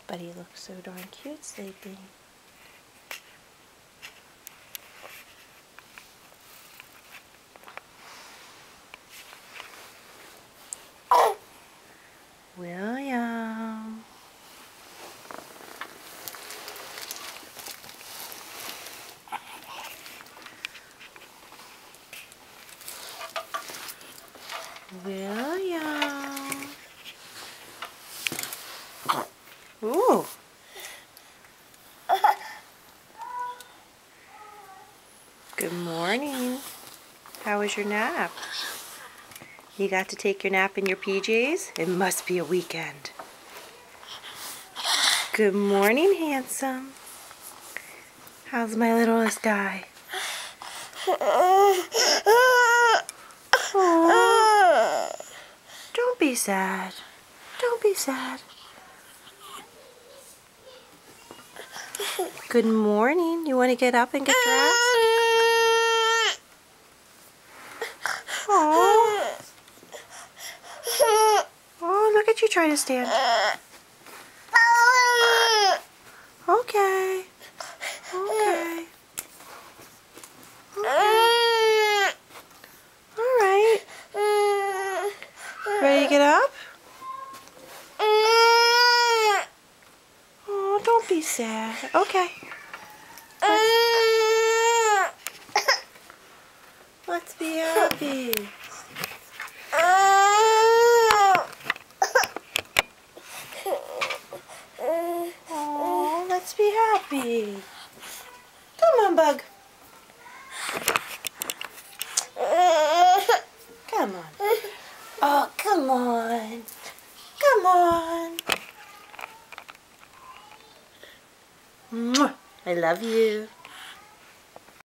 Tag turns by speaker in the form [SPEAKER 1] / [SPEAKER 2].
[SPEAKER 1] But he looks so darn cute sleeping. William. William. Ooh. Good morning. How was your nap? You got to take your nap in your PJs? It must be a weekend. Good morning, handsome. How's my littlest guy? Aww. Don't be sad. Don't be sad. Good morning. You want to get up and get dressed? Aww. Oh, look at you trying to stand. Okay. Okay. Okay. All right. Ready to get up? Oh, don't be sad. Okay. Let's be happy. Oh, let's be happy. Come on, Bug. Come on. Oh, come on. Come on. Mwah. I love you.